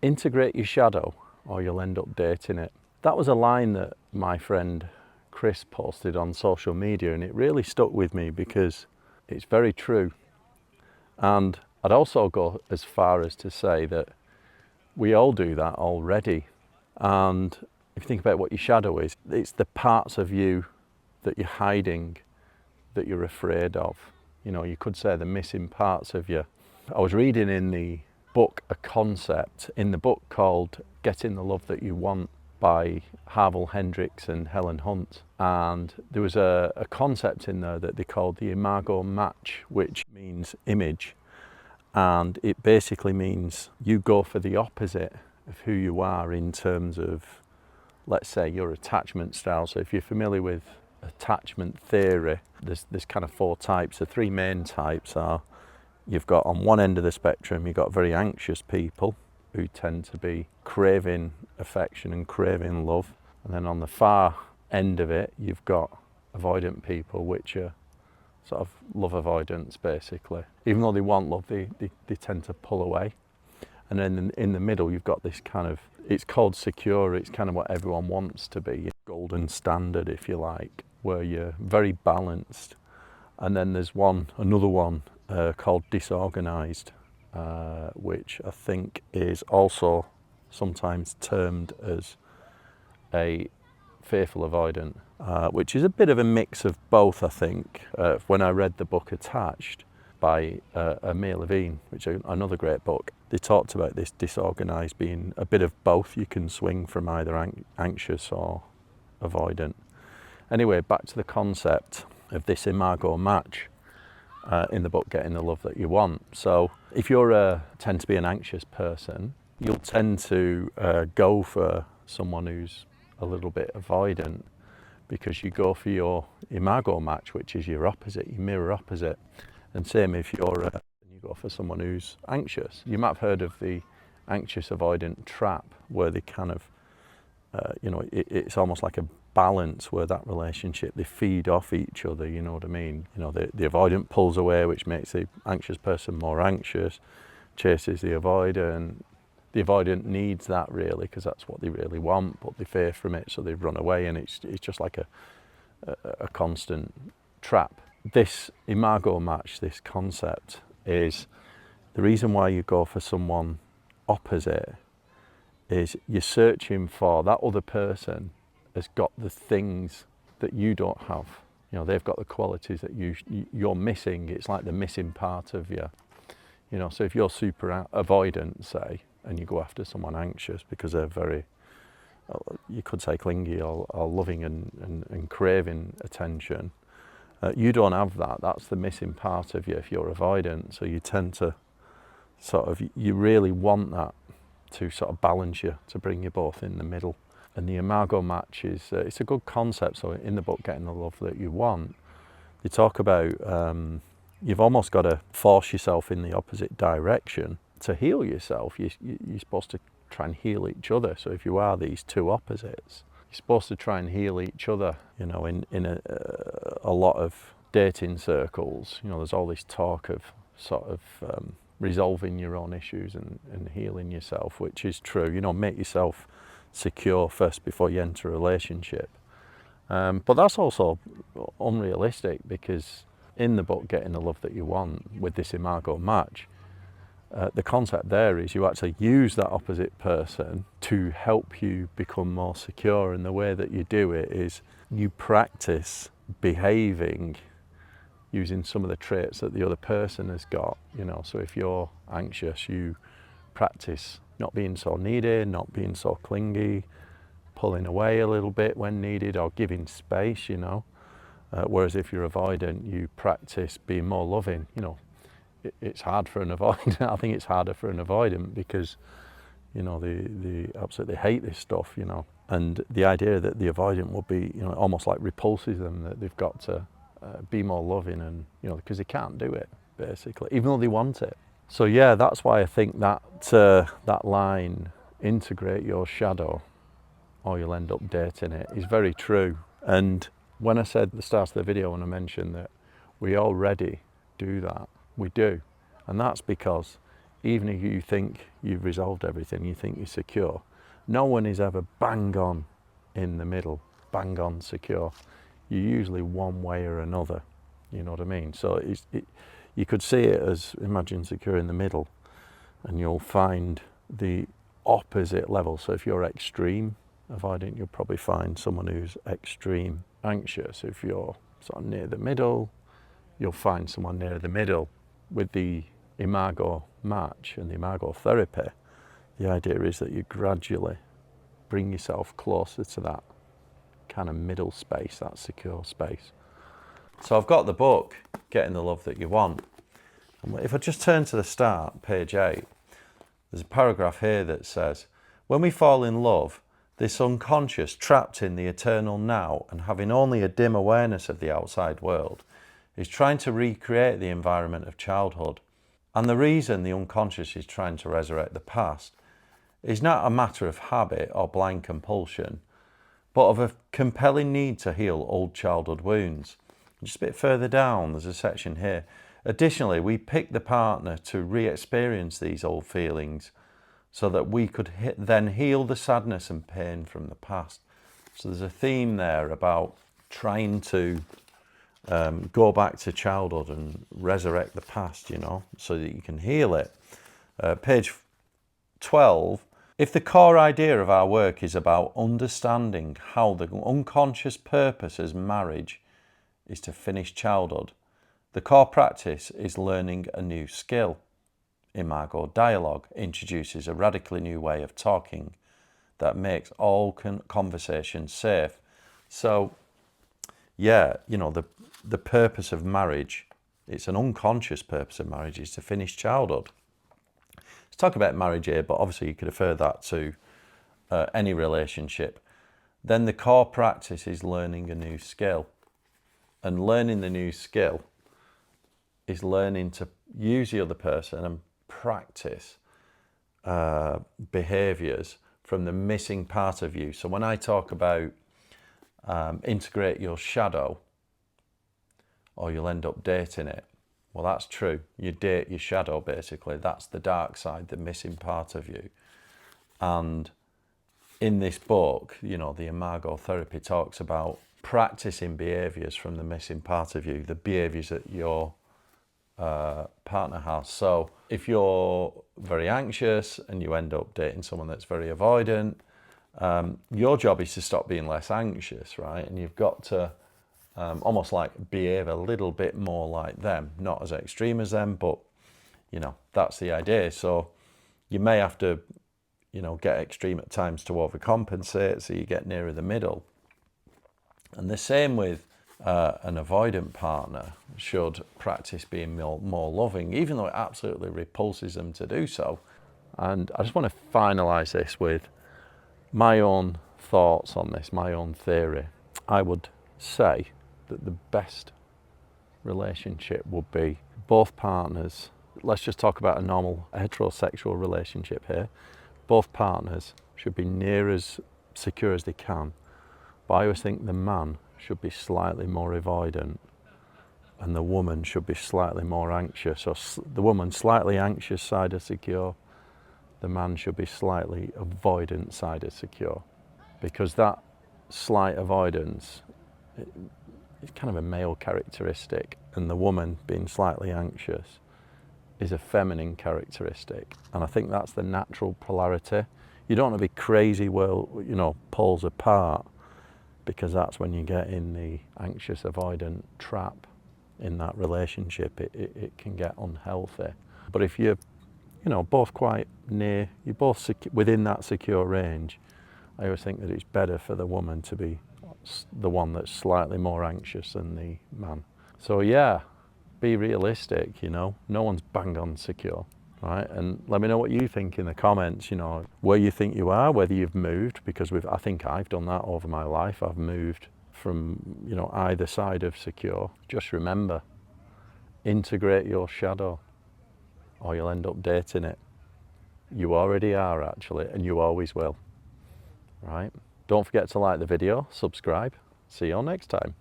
Integrate your shadow or you'll end up dating it. That was a line that my friend Chris posted on social media, and it really stuck with me because it's very true. And I'd also go as far as to say that we all do that already. And if you think about what your shadow is, it's the parts of you that you're hiding, that you're afraid of. You know, you could say the missing parts of you. I was reading in the book a concept in the book called Getting the Love That You Want by Harville Hendricks and Helen Hunt, and there was a concept in there that they called the Imago Match, which means image, and it basically means you go for the opposite of who you are in terms of, let's say, your attachment style. So if you're familiar with attachment theory, there's kind of 4 types. The 3 main types are, you've got on one end of the spectrum, you've got very anxious people who tend to be craving affection and craving love. And then on the far end of it, you've got avoidant people, which are sort of love avoidance, basically. Even though they want love, they tend to pull away. And then in the middle, you've got this kind of, it's called secure, it's kind of what everyone wants to be, golden standard, if you like, where you're very balanced. And then there's another one called disorganized, which I think is also sometimes termed as a fearful avoidant, which is a bit of a mix of both, I think. When I read the book Attached by Amir Levine, which is another great book, they talked about this disorganized being a bit of both. You can swing from either anxious or avoidant. Anyway, back to the concept of this Imago Match in the book Getting the Love That You Want. So if you tend to be an anxious person, you'll tend to go for someone who's a little bit avoidant, because you go for your Imago Match, which is your opposite, your mirror opposite. And same if you go for someone who's anxious. You might have heard of the anxious avoidant trap, where they kind of, it's almost like a balance where that relationship, they feed off each other, you know what I mean? You know, the avoidant pulls away, which makes the anxious person more anxious, chases the avoidant. The avoidant needs that really, because that's what they really want, but they fear from it, so they run away, and it's just like a constant trap. This Imago Match, this concept, is the reason why you go for someone opposite is you're searching for that other person has got the things that you don't have. You know, they've got the qualities that you're missing. It's like the missing part of you. You know, so if you're super avoidant, say, and you go after someone anxious because they're very, you could say clingy or loving and craving attention, you don't have that. That's the missing part of you if you're avoidant. So you tend to you really want that to sort of balance you, to bring you both in the middle. And the Imago Match is, it's a good concept. So in the book Getting the Love That You Want, they talk about you've almost got to force yourself in the opposite direction to heal yourself. You're supposed to try and heal each other. So if you are these two opposites, you're supposed to try and heal each other. You know, in a lot of dating circles, you know, there's all this talk of sort of resolving your own issues and healing yourself, which is true. You know, make yourself secure first before you enter a relationship. But that's also unrealistic, because in the book Getting the Love That You Want, with this Imago Match, the concept there is you actually use that opposite person to help you become more secure. And the way that you do it is you practice behaving using some of the traits that the other person has got. You know, so if you're anxious, you practice not being so needy, not being so clingy, pulling away a little bit when needed, or giving space, you know. Whereas if you're avoidant, you practice being more loving. You know, it's hard for an avoidant. I think it's harder for an avoidant because, you know, they absolutely hate this stuff, you know. And the idea that the avoidant will be, you know, almost like repulses them, that they've got to be more loving, and, you know, because they can't do it, basically, even though they want it. So yeah, that's why I think that that line, integrate your shadow or you'll end up dating it, is very true. And when I said at the start of the video, when I mentioned that we already do that, we do. And that's because even if you think you've resolved everything, you think you're secure, no one is ever bang on in the middle, bang on secure. You're usually one way or another, you know what I mean? So you could see it as, imagine secure in the middle, and you'll find the opposite level. So if you're extreme avoidant, you'll probably find someone who's extreme anxious. If you're sort of near the middle, you'll find someone near the middle. With the Imago Match and the Imago therapy, the idea is that you gradually bring yourself closer to that kind of middle space, that secure space. So I've got the book, Getting the Love That You Want. And if I just turn to the start, page 8, there's a paragraph here that says, when we fall in love, this unconscious, trapped in the eternal now and having only a dim awareness of the outside world, is trying to recreate the environment of childhood. And the reason the unconscious is trying to resurrect the past is not a matter of habit or blind compulsion, but of a compelling need to heal old childhood wounds. Just a bit further down, there's a section here. Additionally, we pick the partner to re-experience these old feelings so that we could then heal the sadness and pain from the past. So there's a theme there about trying to go back to childhood and resurrect the past, you know, so that you can heal it. Page 12. If the core idea of our work is about understanding how the unconscious purpose as marriage is to finish childhood, the core practice is learning a new skill. Imago dialogue introduces a radically new way of talking that makes all conversations safe. So, yeah, you know, the purpose of marriage, it's an unconscious purpose of marriage, is to finish childhood. Let's talk about marriage here, but obviously you could refer that to any relationship. Then the core practice is learning a new skill. And learning the new skill is learning to use the other person and practice behaviours from the missing part of you. So when I talk about integrate your shadow, or you'll end up dating it, well, that's true. You date your shadow, basically. That's the dark side, the missing part of you. And in this book, you know, the Imago therapy talks about practicing behaviours from the missing part of you, the behaviours that your partner has. So if you're very anxious and you end up dating someone that's very avoidant, your job is to stop being less anxious, right? And you've got to almost like behave a little bit more like them, not as extreme as them, but you know, that's the idea. So you may have to, you know, get extreme at times to overcompensate, so you get nearer the middle. And the same with an avoidant partner should practice being more loving, even though it absolutely repulses them to do so. And I just want to finalise this with my own thoughts on this, my own theory. I would say that the best relationship would be both partners, let's just talk about a normal heterosexual relationship here, both partners should be near as secure as they can, but I always think the man should be slightly more avoidant and the woman should be slightly more anxious, or the woman slightly anxious side of secure, the man should be slightly avoidant side of secure, because that slight avoidance, it's kind of a male characteristic, and the woman being slightly anxious is a feminine characteristic. And I think that's the natural polarity. You don't want to be crazy, well, you know, poles apart, because that's when you get in the anxious avoidant trap in that relationship. It can get unhealthy. But if you're, you know, both quite near, you're both within that secure range, I always think that it's better for the woman to be the one that's slightly more anxious than the man. So yeah, be realistic, you know, no one's bang on secure, right? And let me know what you think in the comments, you know, where you think you are, whether you've moved, because I think I've done that over my life. I've moved from, you know, either side of secure. Just remember, integrate your shadow or you'll end up dating it. You already are, actually, and you always will, right? Don't forget to like the video, subscribe. See you all next time.